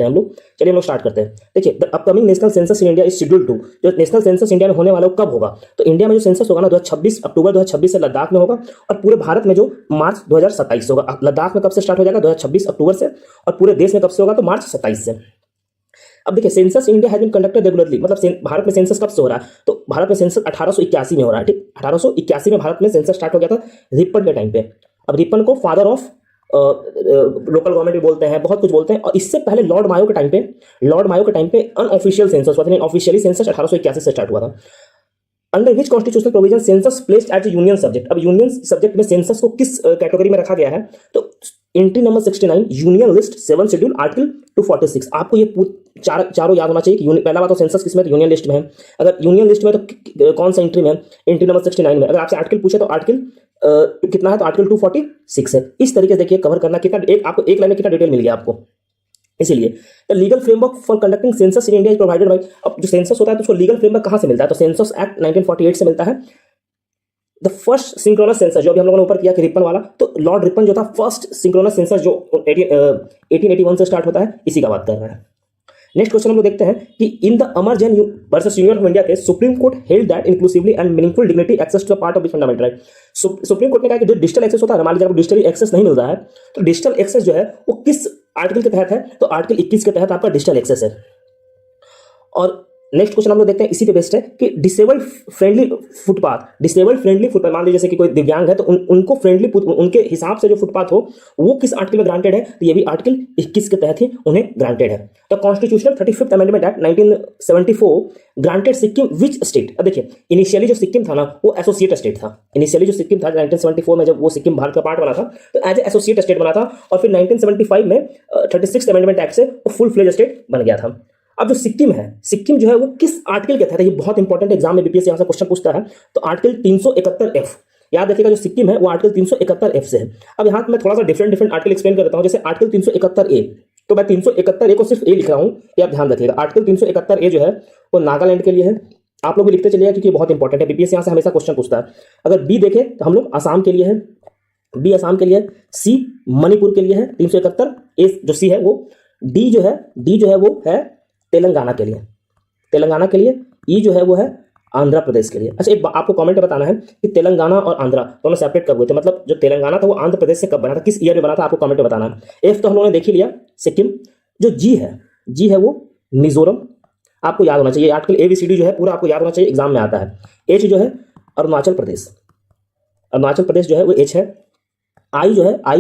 हैं हम लोग। चलिए हम लोग स्टार्ट करते हैं। देखिए, the upcoming national census in India is scheduled to, जो नेशनल सेंसस इंडिया में होने वाला वो कब होगा? तो इंडिया में जो सेंसस होगा ना 2026 अक्टूबर 2026 से लद्दाख में होगा, और पूरे भारत में जो मार्च 2027 से होगा। लद्दाख में कब से स्टार्ट हो जाएगा? 2026 अक्टूबर से, और पूरे देश में कब से होगा? तो मार्च 27 से। अब देखिए, census India has been conducted regularly, मतलब भारत में सेंसस कब से हो रहा है? तो भारत में सेंसस 1881 में हो रहा है, ठीक। 1881 में भारत में सेंसस स्टार्ट हो गया था रिपन के टाइम पे। अब रिपन को फादर ऑफ लोकल गवर्नमेंट भी बोलते हैं, बहुत कुछ बोलते हैं। और इससे पहले लॉर्ड मायो के टाइम पे अनऑफिशियल सेंसस हुआ था, ऑफिशियली सेंसस 1881 से स्टार्ट हुआ था। Under which constitutional provision census placed as union subject? अब यूनियन सब्जेक्ट में सेंसस को किस कैटेगरी में रखा गया है? तो entry number 69 union list 7 schedule article 246। आपको ये चारों याद होना चाहिए कि पहला बात तो सेंसस किस में? तो यूनियन लिस्ट में है। अगर यूनियन लिस्ट में तो कौन सा एंट्री में है? एंट्री नंबर 69 में। अगर आपसे आर्टिकल पूछे तो आर्टिकल कितना है? तो आर्टिकल 246 है। इस तरीके से देखिए कवर करना कितना, आपको एक लाइन में कितना डिटेल मिल गया आपको। इसीलिए the legal framework for conducting census in India is provided by. अब जो सेंसस होता है तो उसको लीगल फ्रेमवर्क कहां से मिलता है? तो सेंसस एक्ट 1948 से मिलता है। द फर्स्ट सिंक्रोनस सेंसस जो अभी हम लोगों ने ऊपर किया कि रिपन वाला, तो लॉर्ड रिपन जो था फर्स्ट सिंक्रोनस सेंसस जो 1881 से स्टार्ट होता है, इसी का बात कर रहा है। नेक्स्ट क्वेश्चन हम लोग देखते हैं कि in the Amar Jain versus Union of India के Supreme Court held that inclusively and meaningful dignity access to the part of the fundamental right. Supreme Court ने कहा कि जो डिजिटल एक्सेस होता है, मान लीजिए आपको डिजिटल एक्सेस नहीं मिल रहा है, तो डिजिटल एक्सेस जो है वो किस आर्टिकल के तहत है? तो आर्टिकल 21 के तहत आपका डिजिटल एक्सेस है। और नेक्स्ट क्वेश्चन हम लोग देखते हैं, इसी पे बेस्ड है कि डिसेबल्ड फ्रेंडली फुटपाथ, मान लीजिए जैसे कि कोई दिव्यांग है तो उनको फ्रेंडली, उनके हिसाब से जो फुटपाथ हो वो किस आर्टिकल में ग्रांटेड है? तो ये भी आर्टिकल 21 के तहत ही उन्हें ग्रांटेड है। तो constitutional 35th amendment act 1974 granted Sikkim which state? अब देखिए, इनिशियली जो सिक्किम था ना वो एसोसिएट स्टेट था। इनिशियली जो सिक्किम था 1974 में जब वो सिक्किम भारत का पार्ट बना था तो एज एसोसिएट स्टेट बना था, और फिर 1975 में 36th अमेंडमेंट एक्ट से वो फुल फ्लेज स्टेट बन गया था। अब जो सिक्किम है, सिक्किम जो है वो किस आर्टिकल के तहत है? ये बहुत इंपॉर्टेंट एग्जाम में बीपीएससी यहां से क्वेश्चन पूछता है। तो आर्टिकल 371F, याद रखिएगा, जो सिक्किम है वो आर्टिकल 371F से है। अब यहाँ मैं थोड़ा सा डिफरेंट आर्टिकल एक्सप्लेन कर देता हूँ। जैसे आर्टिकल 371A, तो मैं 371A को सिर्फ ए लिख रहा हूँ, ये आप ध्यान रखिएगा। आर्टिकल 371A जो है वो नागालैंड के लिए है। आप लोग भी लिखते चलिएगा क्योंकि बहुत इंपॉर्टेंट है, बीपीएससी यहाँ से हमेशा क्वेश्चन पूछता है। अगर बी देखें तो हम लोग आसाम के लिए है, बी आसाम के लिए, सी मणिपुर के लिए है 371, ए जो सी है वो, डी जो है वो है तेलंगाना के लिए, ई जो है वो है आंध्र प्रदेश के लिए। अच्छा, एक आपको कमेंट में बताना है कि तेलंगाना और आंध्रा दोनों सेपरेट कब हुए थे, मतलब जो तेलंगाना था वो आंध्र प्रदेश से कब बना था, किस ईयर में बना था, आपको कमेंट में बताना है। एफ तो हम लोगों ने देख ही लिया, सिक्किम। जो जी है वो मिजोरम, आपको याद होना चाहिए। आर्टिकल ABCD जो है पूरा आपको याद होना चाहिए, एग्जाम में आता है। एच जो है अरुणाचल प्रदेश जो है वो एच है। आई जो है आई